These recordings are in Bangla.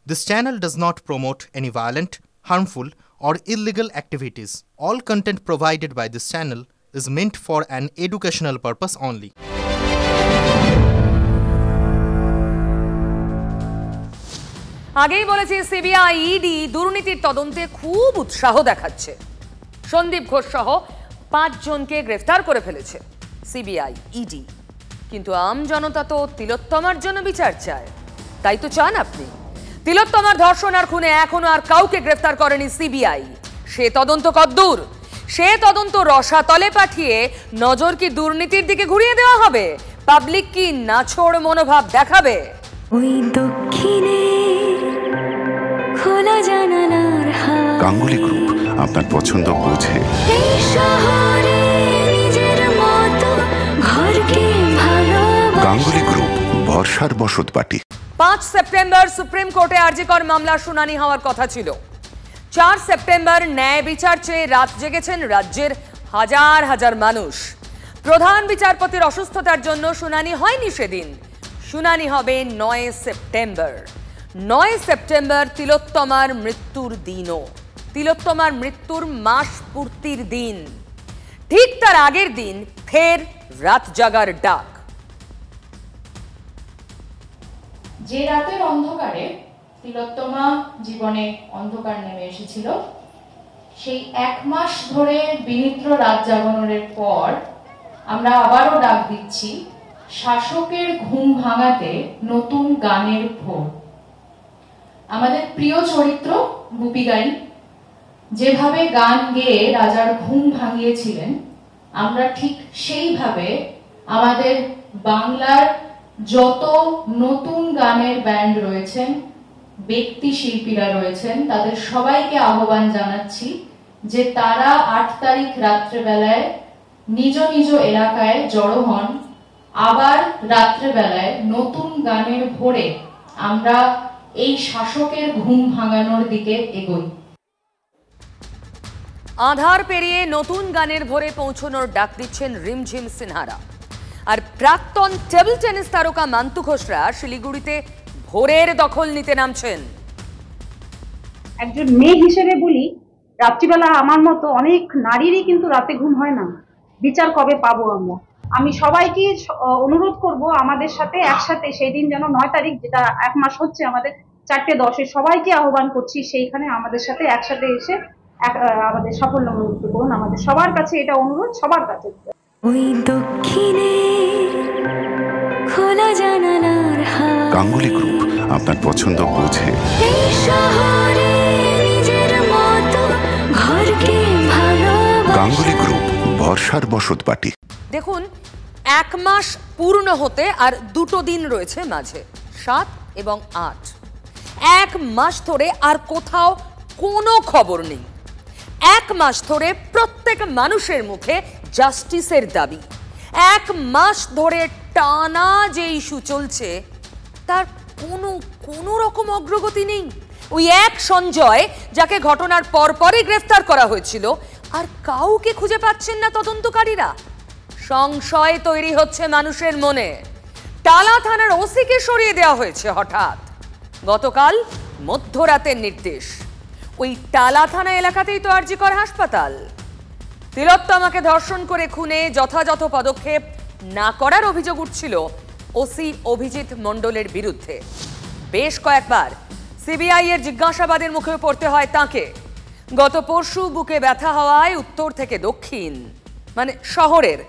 This channel does not promote any violent, harmful, or illegal activities. All content provided by this channel is meant for an educational purpose only. আগেই বলেছি সিবিআই ইডি দুর্নীতির তদন্তে খুব উৎসাহ দেখাচ্ছে। সন্দীপ ঘোষ সহ 5 জনকে গ্রেফতার করে ফেলেছে সিবিআই ইডি। কিন্তু আম জনতা তো তিলোত্তমার জন্য বিচার চায়। তাই তো চান আপনি? তিলোত্তমার ধর্ষণ আর খুনে এখনো আর কাউকে গ্রেফতার করেনি সিবিআই। সে তদন্ত কদ্দূর? সে তদন্ত রসাতলে পাঠিয়ে নজর কি দুর্নীতির দিকে ঘুরিয়ে দেওয়া হবে? পাবলিক কি নাছোড় মনোভাব দেখাবে? ওই দক্ষিণে খোলা জানালার হাওয়া গাঙ্গুলি গ্রুপ আপনার পছন্দ বোঝে। এই শহরে নিজের মতো ঘরকে ভালোবাসা। গাঙ্গুলি গ্রুপ ভরসার বসতবাটি। 5 সেপ্টেম্বর সুপ্রিম কোর্টে আরজিকর মামলার শুনানি হওয়ার কথা ছিল। 4 সেপ্টেম্বর ন্যায় বিচার চেয়ে রাত জেগেছেন রাজ্যের হাজার হাজার মানুষ। প্রধান বিচারপতির অসুস্থতার জন্য শুনানি হয়নি সেদিন। শুনানি হবে 9 সেপ্টেম্বর। 9 সেপ্টেম্বর তিলোত্তমার মৃত্যুর দিনও, তিলোত্তমার মৃত্যুর মাস পূর্তির দিন। ঠিক তার আগের দিন ফের রাত জাগার ডাক। যে রাতের অন্ধকারে তিলোত্তমা জীবনে অন্ধকার নেমে এসেছিল, সেই 1 মাস ধরে বিনিদ্র রাত জাগরণের পর আমরা আবারও ডাক দিচ্ছি শাসকের ঘুম ভাঙাতে নতুন গানের ভোর। আমাদের প্রিয় চরিত্র গুপিগাই যেভাবে গান গেয়ে রাজার ঘুম ভাঙিয়েছিলেন, আমরা ঠিক সেইভাবে আমাদের বাংলার যত নতুন গানের ব্যান্ড রয়েছেন, ব্যক্তি শিল্পীরা রয়েছেন, তাদের সবাইকে আহ্বান জানাচ্ছি যে তারা 8 তারিখ রাত্রেবেলায় নিজ নিজ এলাকায় জড়ো হন। আবার রাত্রেবেলায় নতুন গানের ভোরে আমরা এই শাসকের ঘুম ভাঙানোর দিকে এগোই। আধার পেরিয়ে নতুন গানের ভোরে পৌঁছানোর ডাক দিচ্ছেন রিমঝিম সিনহারা। আর প্রাক্তন টেবিল টেনিস তারকা মান্তু ঘোষরা শিলিগুড়িতে ভোরের দখল নিতে নামছেন। একজন মেয়ে হিসেবে বলি, রাত্রিবেলা আমার মতো অনেক নারীরই কিন্তু রাতে ঘুম হয় না। বিচার কবে পাবো আমরা? আমি সবাইকে অনুরোধ করব আমাদের সাথে একসাথে সেই দিন যেন 9 তারিখ, যেটা 1 মাস হচ্ছে আমাদের 4:10, সবাইকে আহ্বান করছি সেইখানে আমাদের সাথে একসাথে এসে আমাদের সাফল্য মণ্ডিত করুন। আমাদের সবার কাছে এটা অনুরোধ, সবার কাছে। ওই দক্ষিণে খোলা জানালার হাওয়া। গাঙ্গুলি গ্রুপ আপনার পছন্দ বোঝে। এই শহরে নিজের মতো ঘরকে ভালোবাসা। গাঙ্গুলি গ্রুপ ভরসার বসতবাটি। দেখুন, 1 মাস পূর্ণ হতে আর 2 দিন রয়েছে মাঝে, 7 এবং 8। 1 মাস ধরে আর কোথাও কোনো খবর নেই। 1 মাস ধরে প্রত্যেক মানুষের মুখে জাস্টিসের দাবি। 1 মাস ধরে টানা যে ইস্যু চলছে তার কোনো রকম অগ্রগতি নেই। ওই এক সঞ্জয়, যাকে ঘটনার পরপরই গ্রেফতার করা হয়েছিল, আর কাউকে খুঁজে পাচ্ছেন না তদন্তকারীরা। সংশয় তৈরি হচ্ছে মানুষের মনে। টালা থানার ওসিকে সরিয়ে দেওয়া হয়েছে হঠাৎ। গতকাল মধ্যরাতের নির্দেশ। ওই টালা থানা এলাকাতেই তো আরজিকর হাসপাতাল। তিলোত্তমাকে ধর্ষণ করে খুনে যথাযথ পদক্ষেপ না করার অভিযোগ উঠছিল ওসি অভিজিৎ মণ্ডলের বিরুদ্ধে। বেশ কয়েকবার সিবিআই এর জিজ্ঞাসাবাদের মুখে পড়তে হয় তাকে। গত পরশু বুকে ব্যথা হওয়ায় উত্তর থেকে দক্ষিণ, মানে শহরের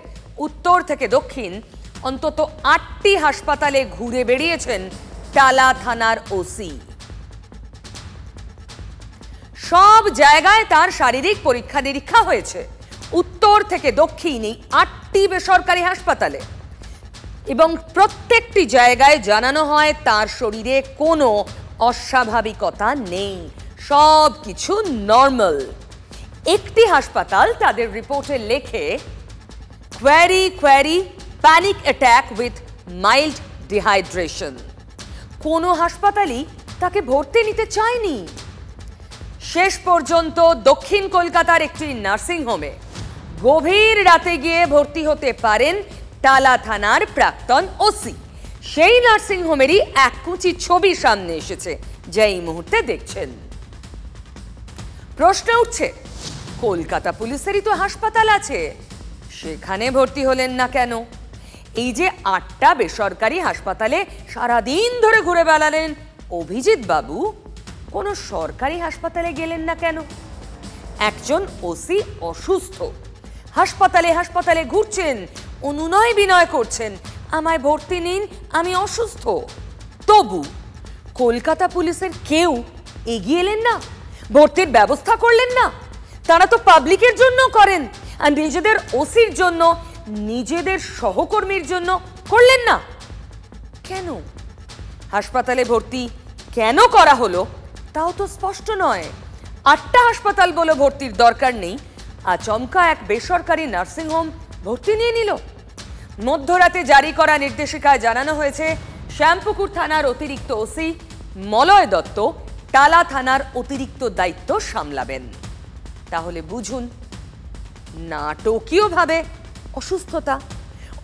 উত্তর থেকে দক্ষিণ অন্তত 8টি হাসপাতালে ঘুরে বেরিয়েছেন টালা থানার ওসি। সব জায়গায় তার শারীরিক পরীক্ষা নিরীক্ষা হয়েছে। উত্তর থেকে দক্ষিণই 8টি বেসরকারি হাসপাতালে, এবং প্রত্যেকটি জায়গায় জানানো হয় তার শরীরে কোনো অস্বাভাবিকতা নেই, সব কিছু নর্মাল। একটি হাসপাতাল তাদের রিপোর্টে লেখে query panic attack with mild dehydration. কোনো হাসপাতালই তাকে ভর্তি নিতে চায়নি। শেষ পর্যন্ত দক্ষিণ কলকাতার একটি নার্সিংহোমে গভীর রাতে গিয়ে ভর্তি হতে পারেন টালা থানার প্রাক্তন ওসি। সেই নার্সিংহোমেরই এক কুচি ছবি সামনে এসেছে। যা এই মুহূর্তে দেখছেন। প্রশ্ন উঠছে, কলকাতা পুলিশেরই তো হাসপাতাল আছে, সেখানে ভর্তি হলেন না কেন? এই যে 8টা বেসরকারি হাসপাতালে সারাদিন ধরে ঘুরে বেড়ালেন অভিজিৎ বাবু, কোনো সরকারি হাসপাতালে গেলেন না কেন? একজন ওসি অসুস্থ, হাসপাতালে হাসপাতালে ঘুরছেন, অনুনয় বিনয় করছেন, আমায় ভর্তি নিন, আমি অসুস্থ। তবু কলকাতা পুলিশের কেউ এগিয়ে এলেন না, ভর্তির ব্যবস্থা করলেন না। তারা তো পাবলিকের জন্য করেন, আর নিজেদের ওসির জন্য, নিজেদের সহকর্মীর জন্য করলেন না কেন? হাসপাতালে ভর্তি কেন করা হলো তাও তো স্পষ্ট নয়। 8টা হাসপাতাল বলে ভর্তির দরকার নেই, আচমকা এক বেসরকারি নার্সিংহোম ভর্তি নিয়ে নিল। মধ্যরাতে জারি করা নির্দেশিকায় জানানো হয়েছে শ্যামপুকুর থানার অতিরিক্ত ওসি মলয় দত্ত টালা থানার অতিরিক্ত দায়িত্ব সামলাবেন। তাহলে বুঝুন, নাটকীয়ভাবে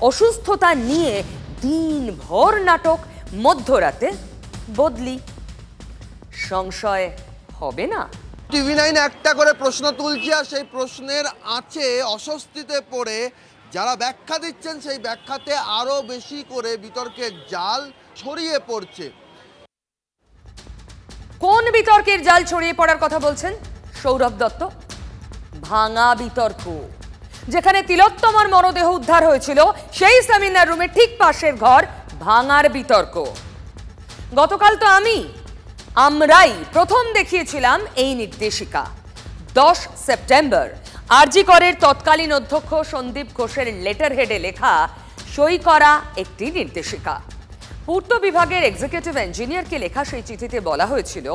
অসুস্থতা নিয়ে দিনভর নাটক, মধ্যরাতে বদলি। সংশয় হবে না? TV9 একটা করে প্রশ্ন তুলছে, আর সেই প্রশ্নের আছে অস্বস্তিতে পড়ে যারা ব্যাখ্যা দিচ্ছেন সেই ব্যাখ্যাতে আরো বেশি করে বিতর্কের জাল ছড়িয়ে পড়ছে। কোন বিতর্কের জাল ছড়িয়ে পড়ার কথা বলছেন সৌরভ দত্ত? ভাঙা বিতর্ক, যেখানে তিলোত্তমার মরদেহ উদ্ধার হয়েছিল সেই সেমিনার রুমের ঠিক পাশের ঘর ভাঙার বিতর্ক। গতকাল তো আমরাই প্রথম দেখিয়েছিলাম এই নির্দেশিকা। 10 সেপ্টেম্বর আরজি করের তৎকালীন অধ্যক্ষ সন্দীপ ঘোষের লেটার হেডে লেখা, সই করা একটি নির্দেশিকা। পূর্ত বিভাগের এক্সিকিউটিভ ইঞ্জিনিয়ারকে লেখা সেই চিঠিতে বলা হয়েছিল,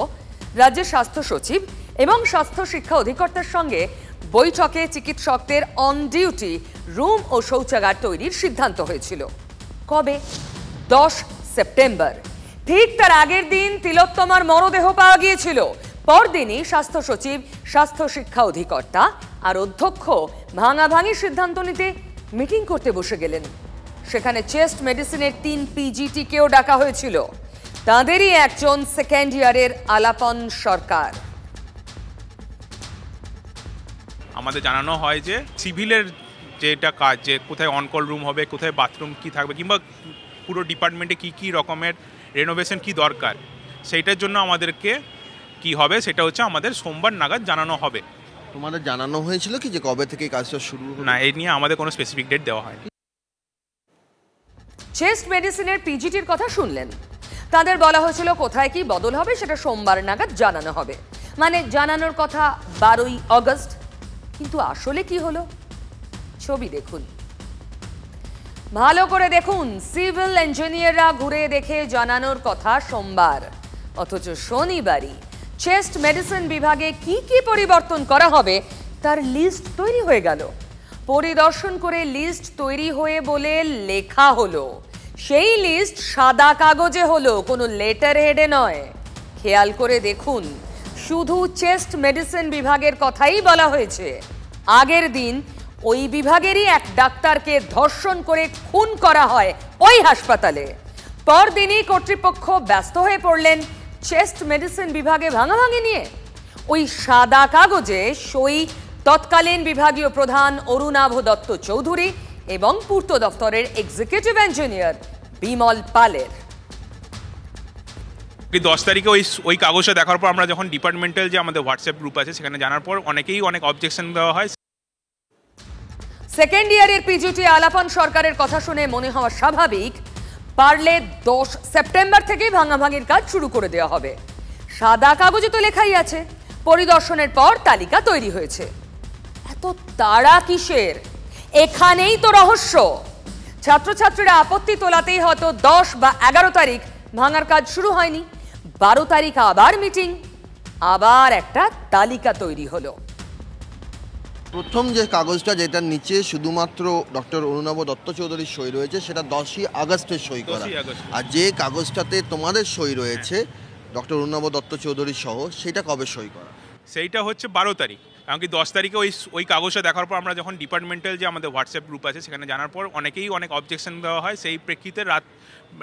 রাজ্যের স্বাস্থ্য সচিব এবং স্বাস্থ্য শিক্ষা অধিকর্তার সঙ্গে বৈঠকে চিকিৎসকদের অন ডিউটি রুম ও শৌচাগার তৈরির সিদ্ধান্ত হয়েছিল। কবে? 10 সেপ্টেম্বর। ঠিক তার আগের দিন তিলোত্তমার মরদেহ পাওয়া গিয়েছিল। পরদিনই স্বাস্থ্য সচিব, স্বাস্থ্য শিক্ষা অধিকর্তা আর অধ্যক্ষ ভাঙাভাঙির সিদ্ধান্ত নিতে মিটিং করতে বসে গেলেন। সেখানে চেস্ট মেডিসিনের 3 পিজিটিকেও ডাকা হয়েছিল। তাঁদেরই একজন সেকেন্ড ইয়ারের আলাপন সরকার। আমাদের জানানো হয় যে সিভিলের যেটা কাজ, যে কোথায় অনকল রুম হবে, কোথায় বাথরুম কি থাকবে, কিংবা পুরো ডিপার্টমেন্টে কি কি রকমের রেনোভেশন কি দরকার, সেইটার জন্য আমাদেরকে কি হবে সেটা হচ্ছে আমাদের সোমবার নাগাদ জানানো হবে। তোমাদের জানানো হয়েছিল কি যে কবে থেকে কাজটা শুরু হবে? না, এই নিয়ে আমাদের কোনো স্পেসিফিক ডেট দেওয়া হয়নি। চেস্ট মেডিসিনের পিজিটির কথা শুনলেন। তাদের বলা হয়েছিল কোথায় কি বদল হবে সেটা সোমবার নাগাদ জানানো হবে, মানে জানানোর কথা 12ই আগস্ট। কিন্তু আসলে কি হলো? ছবি দেখুন, ভালো করে দেখুন। সিভিল ইঞ্জিনিয়াররা ঘুরে দেখে জানানোর কথা সোমবার, অথচ শনিবারই চেস্ট মেডিসিন বিভাগে কি কি পরিবর্তন করা হবে তার লিস্ট তৈরি হয়ে গেল। পরিদর্শন করে লিস্ট তৈরি হয়ে বলে লেখা হলো। সেই লিস্ট সাদা কাগজে হলো, কোনো লেটার হেডে নয়। খেয়াল করে দেখুন, শুধু চেস্ট মেডিসিন বিভাগের কথাই বলা হয়েছে। আগের দিন ওই বিভাগেরই এক ডাক্তারকে ধর্ষণ করে খুন করা হয় ওই হাসপাতালে। পরদিনই কর্তৃপক্ষ ব্যস্ত হয়ে পড়লেন চেস্ট মেডিসিন বিভাগে ভাঙাভাঙি নিয়ে। ওই সাদা কাগজে সই তৎকালীন বিভাগীয় প্রধান অরুণাভ দত্ত চৌধুরী এবং পূর্ত দপ্তরের এক্সিকিউটিভ ইঞ্জিনিয়ার বিমল পালের। 10 তারিখে ওই কাগজটা দেখার পর আমরা যখন ডিপার্টমেন্টাল যে আমাদের হোয়াটসঅ্যাপ গ্রুপ আছে সেখানে জানার পর অনেকেই অনেক অবজেকশন দেওয়া হয়। সেকেন্ড ইয়ারের পিজিটি আলাপন সরকারের কথা শুনে মনে হওয়া স্বাভাবিক, পারলে 10 সেপ্টেম্বর থেকেই ভাঙাভাঙির কাজ শুরু করে দেওয়া হবে। সাদা কাগজে তো লেখাই আছে, পরিদর্শনের পর তালিকা তৈরি হয়েছে। এত তাড়া কিসের? এখানেই তো রহস্য। ছাত্রছাত্রীরা আপত্তি তোলাতেই হয়তো 10 বা 11 তারিখ ভাঙার কাজ শুরু হয়নি। 12 তারিখ আবার মিটিং, আবার একটা তালিকা তৈরি হলো। প্রথম যে কাগজটা, যেটার নিচে শুধুমাত্র ডক্টর অরুণাভ দত্ত চৌধুরীর সই রয়েছে, সেটা 10ই আগস্টের সই করা। আর যে কাগজটাতে তোমাদের সই রয়েছে ডক্টর অরুণাভ দত্ত চৌধুরী সহ, সেটা কবে সই করা? সেইটা হচ্ছে 12 তারিখ। কারণ কি 10 তারিখে ওই কাগজটা দেখার পর আমরা যখন ডিপার্টমেন্টাল যে আমাদের হোয়াটসঅ্যাপ গ্রুপ আছে সেখানে জানার পর অনেকেই অনেক অবজেকশন দেওয়া হয়। সেই প্রেক্ষিতে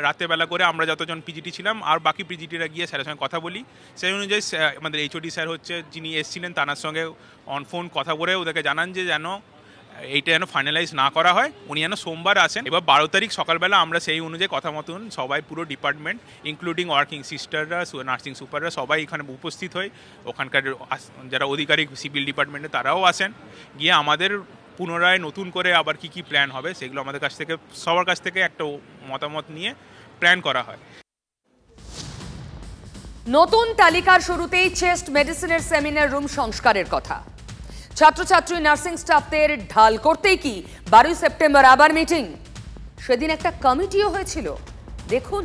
রাতেবেলা করে আমরা যতজন পিজিটি ছিলাম আর বাকি পিজিটিরা গিয়ে স্যারের সঙ্গে কথা বলি। সেই অনুযায়ী আমাদের এইচওডি স্যার হচ্ছে যিনি এসেছিলেন তার সঙ্গে অন ফোন কথা বলে ওদেরকে জানান যে যেন এইটা যেন ফাইনালাইজ না করা হয়, উনি যেন সোমবার আসেন। এবার 12 তারিখ সকালবেলা আমরা সেই অনুযায়ী কথা মতন সবাই পুরো ডিপার্টমেন্ট ইনক্লুডিং ওয়ার্কিং সিস্টাররা, নার্সিং সুপাররা সবাই এখানে উপস্থিত হই। ওখানকার যারা আধিকারিক সিভিল ডিপার্টমেন্টে তারাও আসেন, গিয়ে আমাদের পুনরায় নতুন করে আবার কি প্ল্যান হবে সেগুলো আমাদের কাছ থেকে সবার কাছ থেকে একটা মতামত নিয়ে প্ল্যান করা হয়। নতুন তালিকার শুরুতেই চেস্ট মেডিসিনের সেমিনার রুম সংস্কারের কথা। ছাত্রছাত্রী নার্সিং স্টাফদের ঢাল করতেই কি 12 সেপ্টেম্বর আবার মিটিং? সেদিন একটা কমিটিও হয়েছিল, দেখুন।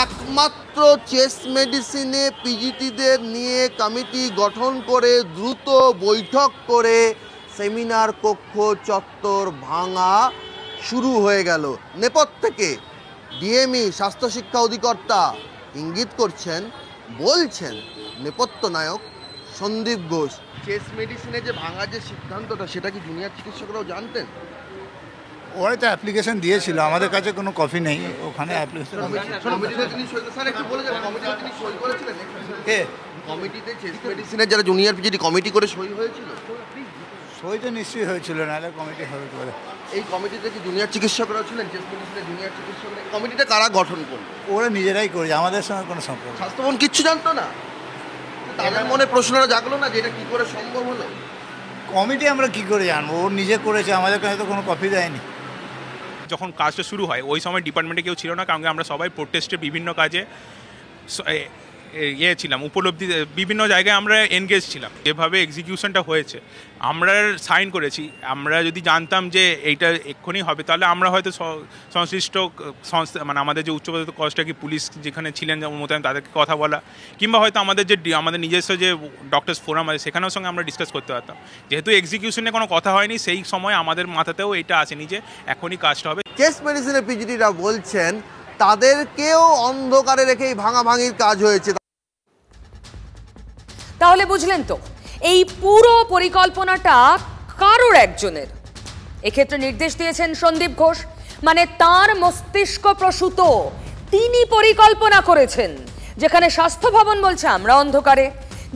একমাত্র চেস্ট মেডিসিনে পিজিটিদের নিয়ে কমিটি গঠন করে দ্রুত বৈঠক করে সেমিনার কক্ষ চত্বর ভাঙা শুরু হয়ে গেল। নেপথ্য থেকে ডিএমই স্বাস্থ্য শিক্ষা অধিকর্তা ইঙ্গিত করছেন, বলছেন নেপথ্য নায়ক সন্দীপ ঘোষ। চেস্ট মেডিসিনে যে ভাঙার যে সিদ্ধান্তটা সেটা কি জুনিয়র চিকিৎসকরাও জানতেন? ওরা তো অ্যাপ্লিকেশন দিয়েছিল, আমাদের কাছে কোনো কপি নেই। ওখানে অ্যাপ্লিকেশন কমিটিতে চেস্ট মেডিসিনের যারা জুনিয়র পিজিটি কমিটি করে সই হয়েছিল? সই তো নিশ্চয়ই হয়েছিল, নাহলে কমিটি হবে করে। এই কমিটিতে কি জুনিয়র চিকিৎসকরাও ছিলেন? চেস্ট মেডিসিনের জুনিয়র চিকিৎসকরা? কমিটিটা কারা গঠন করলো? ওরা নিজেরাই করেছে, আমাদের সঙ্গে কোনো সম্পর্ক। স্বাস্থ্যভবন কিচ্ছু জানতো না? তাদের মনে প্রশ্নটা জাগলো না যে এটা কি করে সম্ভব হলো? কমিটি আমরা কি করে জানবো? ও নিজে করেছে, আমাদের কাছে তো কোনো কপি দেয়নি। যখন কাজটা শুরু হয় ওই সময় ডিপার্টমেন্টে কেউ ছিল না, কারণ আমরা সবাই প্রোটেস্টে বিভিন্ন কাজে ছিলাম, উপলব্ধি বিভিন্ন জায়গায় আমরা এনগেজ ছিলাম। যেভাবে এক্সিকিউশনটা হয়েছে আমরা সাইন করেছি, আমরা যদি জানতাম যে এইটা এক্ষুনি হবে তাহলে আমরা হয়তো সংশ্লিষ্ট সংস্থা মানে আমাদের যে উচ্চপদস্থ কষ্টটা কি পুলিশ যেখানে ছিলেন যেমন মোতায়েন তাদেরকে কথা বলা, কিংবা হয়তো আমাদের নিজস্ব যে ডক্টরস ফোরাম আছে সেখানেও সঙ্গে আমরা ডিসকাস করতে পারতাম। যেহেতু এক্সিকিউশনে কোনো কথা হয়নি সেই সময় আমাদের মাথাতেও এটা আসেনি যে এখনই কাজটা হবে। চেস্ট মেডিসিনের পিজিটিরা বলছেন তাদেরকেও অন্ধকারে রেখেই ভাঙাভাঙির কাজ হয়েছে। তাহলে বুঝলেন তো, এই পুরো পরিকল্পনাটা কারোর একজনের। এক্ষেত্রে নির্দেশ দিয়েছেন সন্দীপ ঘোষ, মানে তার মস্তিষ্ক প্রসূত, তিনি পরিকল্পনা করেছেন। যেখানে স্বাস্থ্য ভবন বলছে আমরা অন্ধকারে,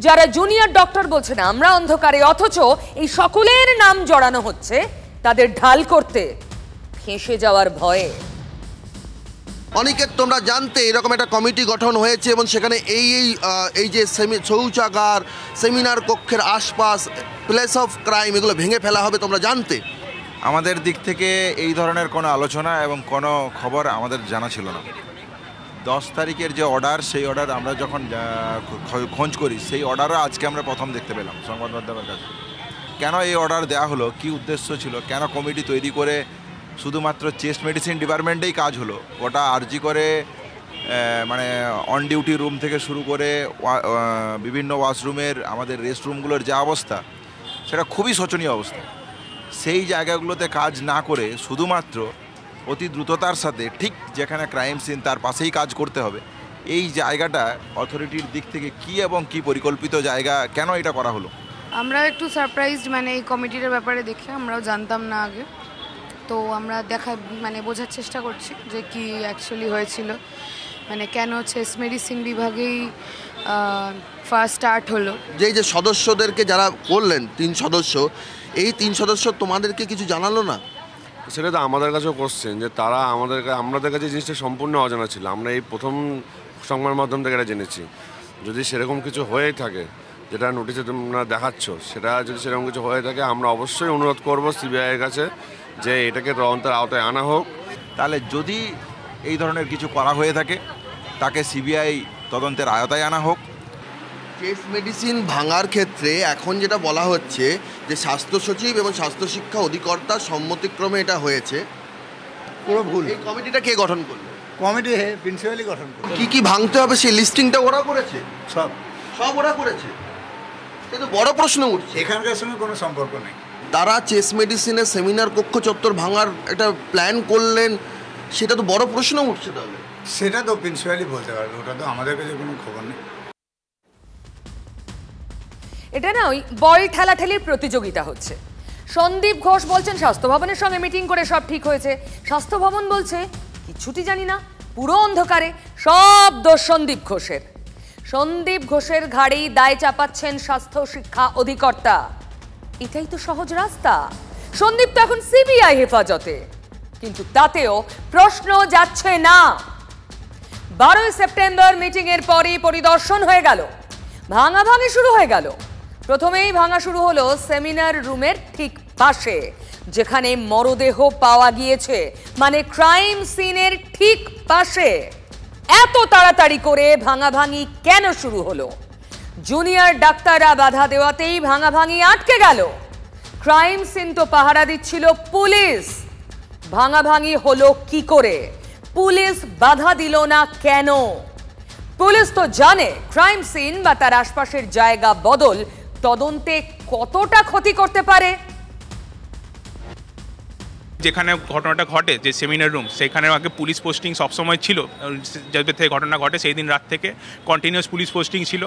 যারা জুনিয়র ডক্টর বলছেন আমরা অন্ধকারে, অথচ এই সকলের নাম জড়ানো হচ্ছে তাদের ঢাল করতে, ফেঁসে যাওয়ার ভয়ে। অনেকের তোমরা জানতে এরকম একটা কমিটি গঠন হয়েছে এবং সেখানে এই যে শৌচাগার, সেমিনার কক্ষের আশপাশ, প্লেস অফ ক্রাইম, এগুলো ভেঙে ফেলা হবে, তোমরা জানতে? আমাদের দিক থেকে এই ধরনের কোনো আলোচনা এবং কোনো খবর আমাদের জানা ছিল না। 10 তারিখের যে অর্ডার, সেই অর্ডার আমরা যখন খোঁজ করি সেই অর্ডারও আজকে আমরা প্রথম দেখতে পেলাম সংবাদ মাধ্যমের কাছে। কেন এই অর্ডার দেওয়া হলো, কি উদ্দেশ্য ছিল, কেন কমিটি তৈরি করে শুধুমাত্র চেস্ট মেডিসিন ডিপার্টমেন্টেই কাজ হলো, ওটা আরজি করে মানে অন ডিউটি রুম থেকে শুরু করে বিভিন্ন ওয়াশরুমের আমাদের রেস্ট রুমগুলোর যা অবস্থা সেটা খুবই শোচনীয় অবস্থা। সেই জায়গাগুলোতে কাজ না করে শুধুমাত্র অতি দ্রুততার সাথে ঠিক যেখানে ক্রাইম সিন তার পাশেই কাজ করতে হবে, এই জায়গাটা অথরিটির দিক থেকে কি এবং কি পরিকল্পিত জায়গা, কেন এটা করা হলো? আমরা একটু সারপ্রাইজড, মানে এই কমিটির ব্যাপারে দেখে আমরাও জানতাম না আগে, তো আমরা বোঝার চেষ্টা করছি যে কি অ্যাকচুয়ালি হয়েছিল, মানে কেন চেস্ট মেডিসিন বিভাগেই ফার্স্ট স্টার্ট হলো। যে সদস্যদেরকে যারা করলেন 3 সদস্য, এই 3 সদস্য তোমাদেরকে কিছু জানালো না? সেটা তো আমাদের কাছেও কোশ্চেন যে তারা আমাদের কাছে জিনিসটা সম্পূর্ণ অজানা ছিল। আমরা এই প্রথম সংবাদ মাধ্যম থেকে এটা জেনেছি। যদি সেরকম কিছু হয়ে থাকে যেটা নোটিশে তোমরা দেখাচ্ছ, সেটা যদি সেরকম কিছু হয়ে থাকে আমরা অবশ্যই অনুরোধ করব সিবিআইয়ের কাছে যে এটাকে তদন্তের আওতায় আনা হোক। তাহলে যদি এই ধরনের কিছু করা হয়ে থাকে তাকে সিবিআই তদন্তের আওতায় আনা হোক। চেস্ট মেডিসিন ভাঙার ক্ষেত্রে এখন যেটা বলা হচ্ছে যে স্বাস্থ্য সচিব এবং স্বাস্থ্য শিক্ষা অধিকর্তার সম্মতিক্রমে এটা হয়েছে, পুরো ভুল। এই কমিটিটা কে গঠন করলো? কমিটি প্রিন্সিপালই গঠন করলো। কি কি ভাঙতে হবে সেই লিস্টিংটা ওরা করেছে? সব ওরা করেছে। কিন্তু বড় প্রশ্ন উঠছে, এখানকার সঙ্গে কোনো সম্পর্ক নেই। তারা চেস্ট মেডিসিনের সেমিনার কক্ষ চত্বর ভাঙার একটা প্ল্যান করলেন, সেটা তো বড় প্রশ্ন উঠছে। তাহলে সেটা তো প্রিন্সিপালই বলতে পারবে, ওটা তো আমাদের কাছে কোনো খবর নেই। এটা না ওই বল ঠেলাঠেলির প্রতিযোগিতা হচ্ছে। সন্দীপ ঘোষ বলছেন স্বাস্থ্য ভবনের সঙ্গে মিটিং করে সব ঠিক হয়েছে, স্বাস্থ্য ভবন বলছে কিছুটি জানি না, পুরো অন্ধকারে, সব দোষ সন্দীপ ঘোষের। সন্দীপ ঘোষের ঘাড়েই দায় চাপাচ্ছেন স্বাস্থ্য শিক্ষা অধিকর্তা। এটাই তো সহজ রাস্তা। সন্দীপ তো এখন সিবিআই হেফাজতে, কিন্তু তাতেও প্রশ্ন যাচ্ছে না। 12 সেপ্টেম্বর মিটিং এর পরই পরিদর্শন হয়ে গেল, ভাঙাভাঙি শুরু হয়ে গেল। প্রথমেই ভাঙা শুরু হলো সেমিনার রুমের ঠিক পাশে, যেখানে মরদেহ পাওয়া গিয়েছে, মানে ক্রাইম সিনের ঠিক পাশে। এত তাড়াতাড়ি করে ভাঙাভাঙি কেন শুরু হলো? জুনিয়র ডাক্তাররা বাধা দেওয়াতেই ভাঙাভাঙি আটকে গেল। ক্রাইম সিন তো পাহারা দিচ্ছিল পুলিশ, ভাঙাভাঙি হলো কি করে? পুলিশ বাধা দিল না কেন? পুলিশ তো জানে ক্রাইম সিন বা তার আশপাশের জায়গা বদল তদন্তে কতটা ক্ষতি করতে পারে। যেখানে ঘটনাটা ঘটে, যে সেমিনার রুম, সেখানে আগে পুলিশ পোস্টিং সবসময় ছিল। যাদের থেকে ঘটনা ঘটে সেই দিন রাত থেকে কন্টিনিউয়াস পুলিশ পোস্টিং ছিল।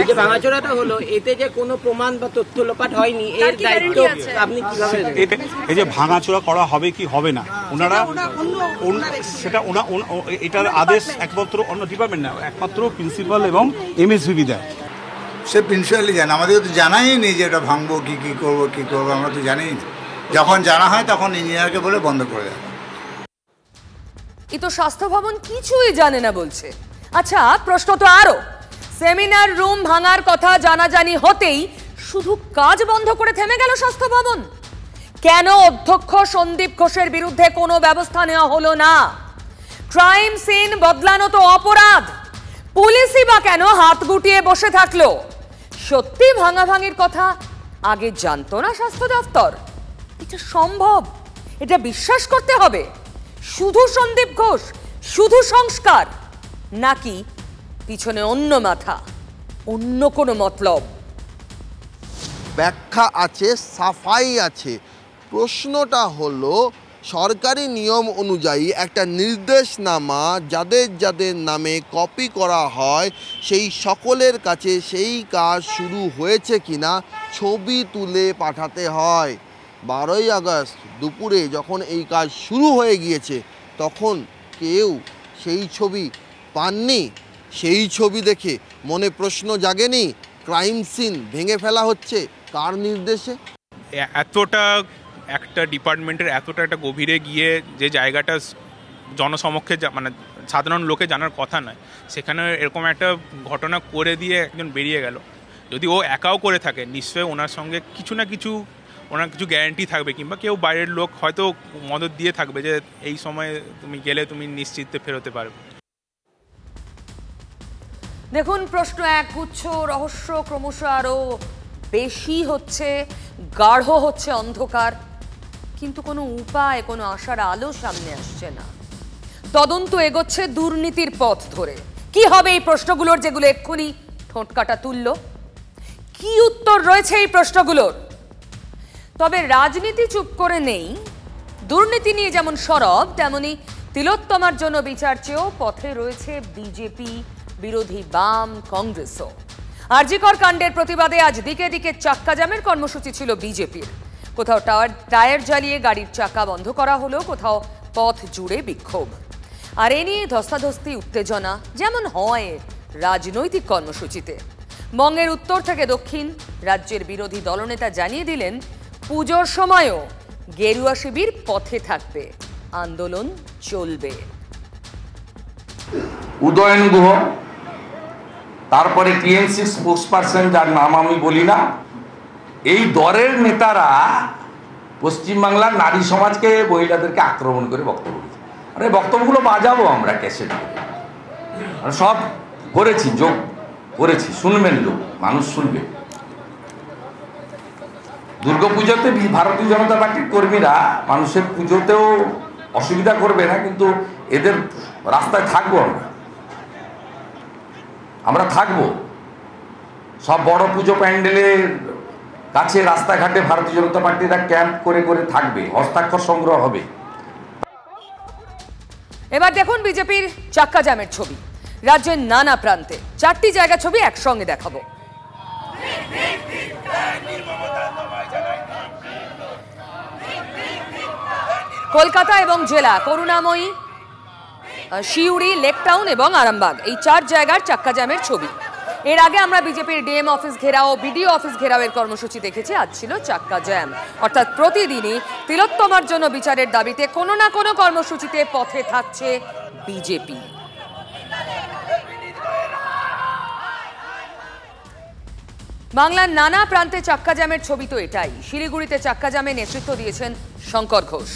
এই যে ভাঙাচোরাটা হলো, এতে যে কোনো প্রমাণ বা তথ্য লোপাট হয়নি, এর দায়িত্ব আপনি কিভাবে? এই যে ভাঙাচোরা করা হবে কি হবে না, ওনারা সেটা এটার আদেশ একমাত্র অন্য ডিপার্টমেন্ট না, একমাত্র প্রিন্সিপাল এবং এমএসভিবি দেয়। সে প্রিন্সিপালি জানে, আমাদের তো জানাই নেই যে এটা ভাঙবো কি করবো, আমরা তো জানি। যখন জানা হয় তখন ইঞ্জিনিয়ারকে বলে বন্ধ করে দেয়। এই তো স্বাস্থ্য ভবন কিছুই জানে না বলছে। আচ্ছা, প্রশ্ন তো আরো, সেমিনার রুম ভাঙার কথা জানাজানি হতেই শুধু কাজ বন্ধ করে থেমে গেল স্বাস্থ্য ভবন? কেন অধ্যক্ষ সন্দীপ ঘোষের বিরুদ্ধে কোনো ব্যবস্থা নেওয়া হলো না? ক্রাইম সিন বদলানো তো অপরাধ, পুলিশই বা কেন হাত গুটিয়ে বসে থাকলো? সত্যি ভাঙাভাঙির কথা আগে জানতো না স্বাস্থ্য দপ্তর? এটা সম্ভব? এটা বিশ্বাস করতে হবে? শুধু সন্দীপ ঘোষ, শুধু সংস্কার, নাকি পিছনে অন্য মাথা, অন্য কোনো মতলব? ব্যাখ্যা আছে, সাফাই আছে। প্রশ্নটা হলো, সরকারি নিয়ম অনুযায়ী একটা নির্দেশনামা যাদের যাদের নামে কপি করা হয় সেই সকলের কাছে সেই কাজ শুরু হয়েছে কিনা ছবি তুলে পাঠাতে হয়। 12ই আগস্ট দুপুরে যখন এই কাজ শুরু হয়ে গিয়েছে তখন কেউ সেই ছবি পাননি। সেই ছবি দেখে মনে প্রশ্ন জাগেনি ক্রাইম সিন ভেঙে ফেলা হচ্ছে কার নির্দেশে? এতটা একটা ডিপার্টমেন্টের এতটা একটা গভীরে গিয়ে যে জায়গাটা জনসমক্ষে মানে সাধারণ লোকে জানার কথা নয়, সেখানে এরকম একটা ঘটনা করে দিয়ে একজন বেরিয়ে গেল। যদি ও একাও করে থাকে নিশ্চয়ই ওনার সঙ্গে কিছু না কিছু ওনার কিছু গ্যারান্টি থাকবে, কিংবা কেউ বাইরের লোক হয়তো মদত দিয়ে থাকবে যে এই সময় তুমি গেলে তুমি নিশ্চিন্তে ফেরোতে পারবে। দেখুন, প্রশ্ন একগুচ্ছ, রহস্য ক্রমশ আরো বেশি হচ্ছে, গাঢ় হচ্ছে অন্ধকার, কিন্তু কোনো উপায়, কোনো আশার আলো সামনে আসছে না। তদন্ত এগোচ্ছে দুর্নীতির পথ ধরে। কি হবে এই প্রশ্নগুলোর যেগুলো এক্ষুনি ঠোঁট কাটা তুলল? কি উত্তর রয়েছে এই প্রশ্নগুলোর? তবে রাজনীতি চুপ করে নেই। দুর্নীতি নিয়ে যেমন সরব, তেমনি তিলোত্তমার জন্য বিচার চেয়েও পথে রয়েছে বিজেপি, বিরোধী বাম, কংগ্রেসও। আরজিকর কাণ্ডের প্রতিবাদে আজ দিকে দিকে চাক্কা জামের কর্মসূচি ছিল বিজেপির। কোথাও টায়ার জ্বালিয়ে গাড়ির চাকা বন্ধ করা হলো, কোথাও পথ জুড়ে বিক্ষোভ। আর এ নিয়ে ধস্তাধস্তি, উত্তেজনা যেমন হয় রাজনৈতিক কর্মসূচিতে। বঙ্গের উত্তর থেকে দক্ষিণ রাজ্যের বিরোধী দলনেতা জানিয়ে দিলেন পুজোর সময়ও গেরুয়া শিবির পথে থাকবে, আন্দোলন চলবে। উদয়ন গুহ, তারপরে টিএমসি স্পোক্সপারসন যার নাম আমি বলি না, এই দলের নেতারা পশ্চিমবাংলার নারী সমাজকে, মহিলাদেরকে আক্রমণ করে বক্তব্য দিচ্ছে। আরে বক্তব্যগুলো বাজাবো আমরা ক্যাসেট, সব করেছি, যোগ করেছি, শুনবেন লোক, মানুষ শুনবে। দুর্গাপুজোতে ভারতীয় জনতা পার্টির কর্মীরা মানুষের পুজোতেও অসুবিধা করবে না, কিন্তু এদের রাস্তায় থাকবো আমরা থাকবো। সব বড় পুজো প্যান্ডেলের কাছে রাস্তাঘাটে ভারতীয় জনতা পার্টিরা ক্যাম্প করে করে থাকবে, হস্তাক্ষর সংগ্রহ হবে। এবার দেখুন বিজেপির চাক্কা জ্যামের ছবি। রাজ্যের নানা প্রান্তে 4টি জায়গা ছবি একসঙ্গে দেখাবো। কলকাতা এবং জেলা করুণাময়ী, শিউরি, লেকটাউন এবং আরামবাগ, এই 4 জায়গার চাক্কা জ্যামের ছবি। এর আগে আমরা বিজেপির ডিএম অফিস ঘেরাও, বিডিও অফিস ঘেরাওয়ের কর্মসূচি দেখেছি, আজ ছিল চাক্কা জ্যাম। অর্থাৎ প্রতিদিনই তিলোত্তমার জন্য বিচারের দাবিতে কোনো না কোনো কর্মসূচিতে পথে থাকছে বিজেপি। বাংলার নানা প্রান্তে চাক্কা জ্যামের ছবি তো এটাই। শিলিগুড়িতে চাক্কা জ্যামে নেতৃত্ব দিয়েছেন শঙ্কর ঘোষ।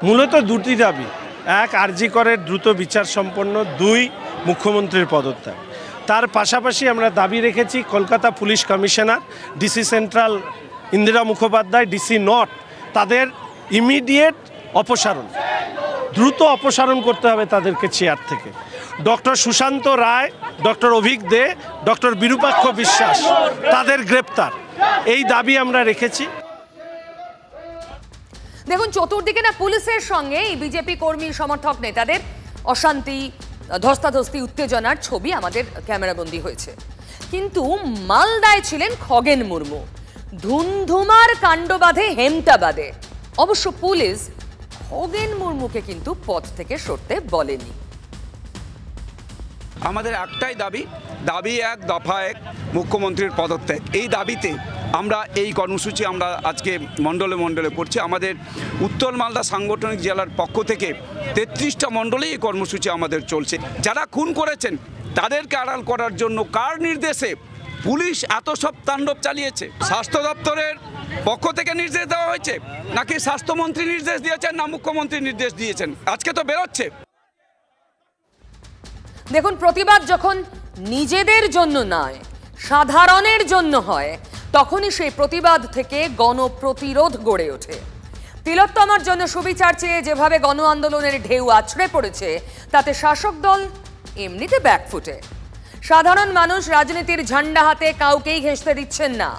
মূলত দুটি দাবি, এক আরজি করের দ্রুত বিচার সম্পন্ন, 2 মুখ্যমন্ত্রীর পদত্যাগ। তার পাশাপাশি আমরা দাবি রেখেছি Kolkata police commissioner, DC central Indira Mukhopadhyay, DC north, তাদের ইমিডিয়েট অপসারণ, দ্রুত অপসারণ করতে হবে তাদেরকে চেয়ার থেকে। ডক্টর সুশান্ত রায়, ডক্টর অভিক দে, ডক্টর বিরূপাক্ষ বিশ্বাস, তাদের গ্রেপ্তার, এই দাবি আমরা রেখেছি। দেখুন, চতুর্দিকে না পুলিশের সঙ্গে এই বিজেপি কর্মী সমর্থক নেতাদের অশান্তি, ধস্তাধস্তি, উত্তেজনার ছবি আমাদের ক্যামেরাবন্দি হয়েছে। কিন্তু মালদায় ছিলেন খগেন মুর্মু, ধুমধুমার কাণ্ড বাঁধে হেমতাবাদে। অবশ্য পুলিশ খগেন মুর্মুকে কিন্তু পথ থেকে সরতে বলেনি। আমাদের একটাই দাবি 1 দফা 1 মুখ্যমন্ত্রীর পদত্যাগ। এই দাবিতে আমরা এই কর্মসূচি আমরা আজকে মণ্ডলে মণ্ডলে করছি। আমাদের উত্তর মালদা সাংগঠনিক জেলার পক্ষ থেকে 33টা মণ্ডলে এই কর্মসূচি আমাদের চলছে। যারা খুন করেছেন তাদেরকে আড়াল করার জন্য কার নির্দেশে পুলিশ এত সব তাণ্ডব চালিয়েছে? স্বাস্থ্য দপ্তরের পক্ষ থেকে নির্দেশ দেওয়া হয়েছে, নাকি স্বাস্থ্যমন্ত্রী নির্দেশ দিয়েছেন, না মুখ্যমন্ত্রী নির্দেশ দিয়েছেন? আজকে তো বেরোচ্ছে। দেখুন, প্রতিবাদ যখন নিজেদের জন্য নয়, সাধারণের জন্য হয়, তখনই সেই প্রতিবাদ থেকে গণপ্রতিরোধ গড়ে ওঠে। তিলোত্তমার জন্য সুবিচার চেয়ে যেভাবে গণ আন্দোলনের ঢেউ আছড়ে পড়েছে, তাতে শাসক দল এমনিতে ব্যাকফুটে। সাধারণ মানুষ রাজনীতির ঝান্ডা হাতে কাউকেই ঘেঁষতে দিচ্ছেন না।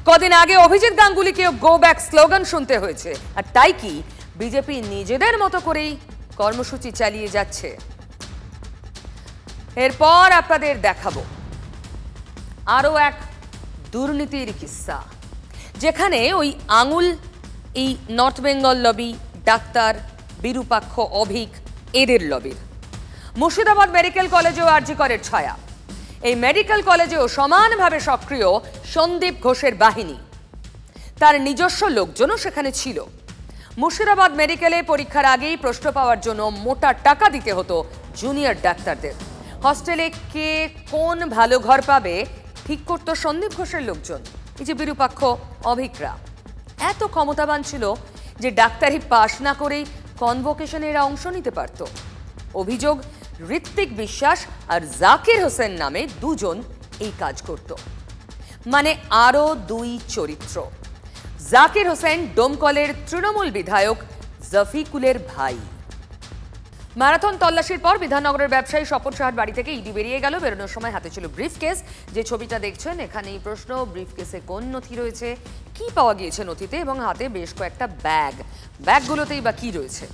কদিন আগে অভিজিৎ গাঙ্গুলিকেও গো ব্যাক স্লোগান শুনতে হয়েছে। আর তাই কি বিজেপি নিজেদের মতো করেই কর্মসূচি চালিয়ে যাচ্ছে। এরপর আপনাদের দেখাবো আরো এক দুর্নীতির কিস্সা, যেখানে ওই আঙুল এই নর্থ বেঙ্গল লবি, ডাক্তার, বিরূপাক্ষ, অভিক, এদের লবির। মুর্শিদাবাদ মেডিকেল কলেজেও আরজি করের ছায়া। এই মেডিকেল কলেজেও সমানভাবে সক্রিয় সন্দীপ ঘোষের বাহিনী। তার নিজস্ব লোকজনও সেখানে ছিল। মুর্শিদাবাদ মেডিকেলে পরীক্ষার আগেই প্রশ্ন পাওয়ার জন্য মোটা টাকা দিতে হতো জুনিয়র ডাক্তারদের। হস্টেলে কে কোন ভালো ঘর পাবে ঠিক করত সন্দীপ ঘোষের লোকজন। এই যে বিরূপাক্ষ, অভিকরা এত ক্ষমতাবান ছিল যে ডাক্তারি পাশ না করেই কনভোকেশনে এরা অংশ নিতে পারত। অভিযোগ, ঋত্বিক বিশ্বাস আর জাকির হোসেন নামে 2 জন এই কাজ করত। মানে আরো 2 চরিত্র। জাকির হোসেন ডোমকলের তৃণমূল বিধায়ক জফিকুলের ভাই। ম্যারাথন তল্লাশির পর বিধাননগরের ব্যবসায়ী স্বপন সাহার বাড়ি থেকে ইডি বেরিয়ে গেল। বেরোনোর সময় হাতে ছিল ব্রিফকেস। যে ছবিটা দেখছেন এখানেই প্রশ্ন, ব্রিফকেসে কোন নথি রয়েছে, কি পাওয়া গিয়েছে নথিতে, এবং হাতে বেশ কয়েকটা ব্যাগ। ব্যাগগুলোতেই বা কি রয়েছে।